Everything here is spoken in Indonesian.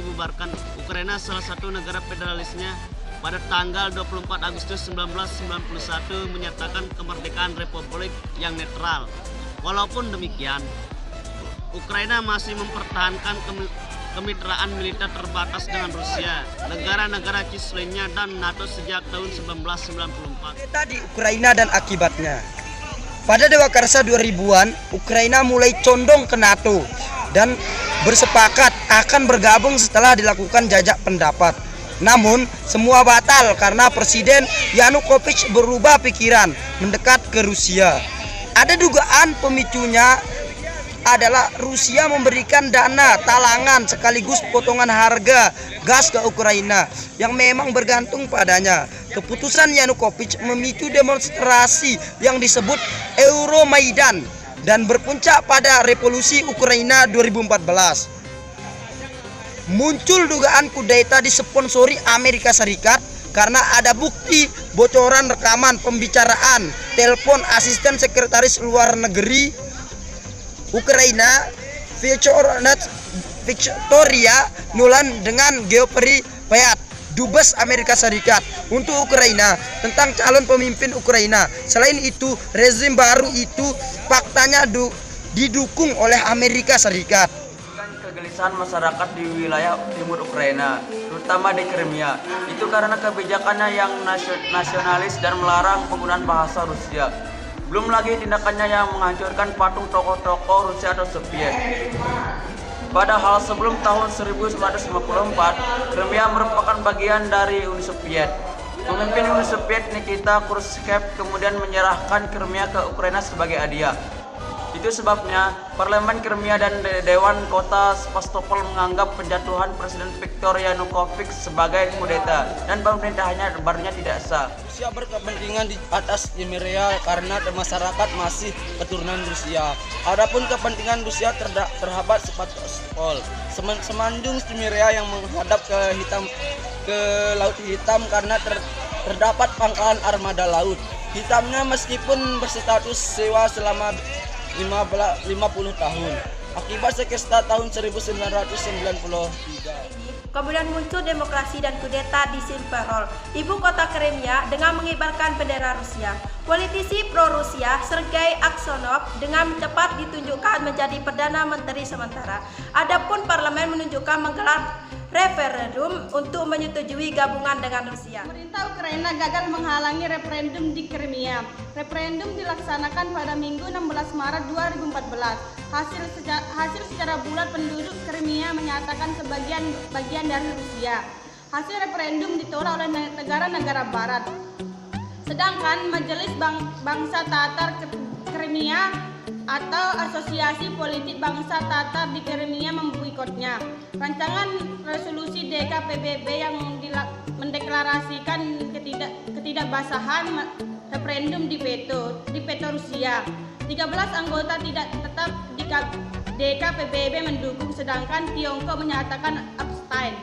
dibubarkan. Ukraina salah satu negara federalisnya pada tanggal 24 Agustus 1991 menyatakan kemerdekaan republik yang netral. Walaupun demikian, Ukraina masih mempertahankan kemitraan militer terbatas dengan Rusia, negara-negara CIS lainnya dan NATO sejak tahun 1994. Kita di Ukraina dan akibatnya. Pada Dewakarsa 2000-an, Ukraina mulai condong ke NATO dan bersepakat akan bergabung setelah dilakukan jajak pendapat. Namun, semua batal karena Presiden Yanukovych berubah pikiran mendekat ke Rusia. Ada dugaan pemicunya adalah Rusia memberikan dana talangan sekaligus potongan harga gas ke Ukraina yang memang bergantung padanya. Keputusan Yanukovych memicu demonstrasi yang disebut Euromaidan dan berpuncak pada revolusi Ukraina 2014. Muncul dugaan kudeta disponsori Amerika Serikat karena ada bukti bocoran rekaman pembicaraan telepon asisten sekretaris luar negeri Ukraina Victoria Nuland dengan Geoffrey Payat, Dubes Amerika Serikat untuk Ukraina tentang calon pemimpin Ukraina. Selain itu, rezim baru itu faktanya didukung oleh Amerika Serikat. Kegelisahan masyarakat di wilayah timur Ukraina, terutama di Crimea, itu karena kebijakannya yang nasionalis dan melarang penggunaan bahasa Rusia. Belum lagi tindakannya yang menghancurkan patung tokoh-tokoh Rusia atau Soviet. Padahal sebelum tahun 1954, Crimea merupakan bagian dari Uni Soviet. Pemimpin Uni Soviet Nikita Khrushchev kemudian menyerahkan Crimea ke Ukraina sebagai hadiah. Itu sebabnya Parlemen Crimea dan Dewan Kota Sevastopol menganggap penjatuhan Presiden Viktor Yanukovych sebagai kudeta dan pemerintahannya barunya tidak sah. Rusia berkepentingan di atas Crimea karena masyarakat masih keturunan Rusia. Adapun kepentingan Rusia terhambat Sevastopol. Semenanjung Crimea yang menghadap ke Laut Hitam karena terdapat pangkalan armada laut. Hitamnya meskipun berstatus sewa selama 50 tahun akibat sekesta tahun 1993. Kemudian muncul demokrasi dan kudeta di Simferopol, ibu kota Crimea, dengan mengibarkan bendera Rusia. Politisi pro-Rusia Sergei Aksyonov dengan cepat ditunjukkan menjadi Perdana Menteri sementara. Adapun parlemen menunjukkan menggelar referendum untuk menyetujui gabungan dengan Rusia. Pemerintah Ukraina gagal menghalangi referendum di Crimea. Referendum dilaksanakan pada Minggu 16 Maret 2014. Hasil secara bulat penduduk Crimea menyatakan bagian dari Rusia. Hasil referendum ditolak oleh negara-negara barat. Sedangkan Majelis Bangsa Tatar Crimea atau Asosiasi Politik Bangsa Tatar di Crimea memboikotnya. Rancangan resolusi DKPBB yang mendeklarasikan ketidakbasahan referendum di veto Rusia. 13 anggota tidak tetap di DKPBB mendukung, sedangkan Tiongkok menyatakan abstain.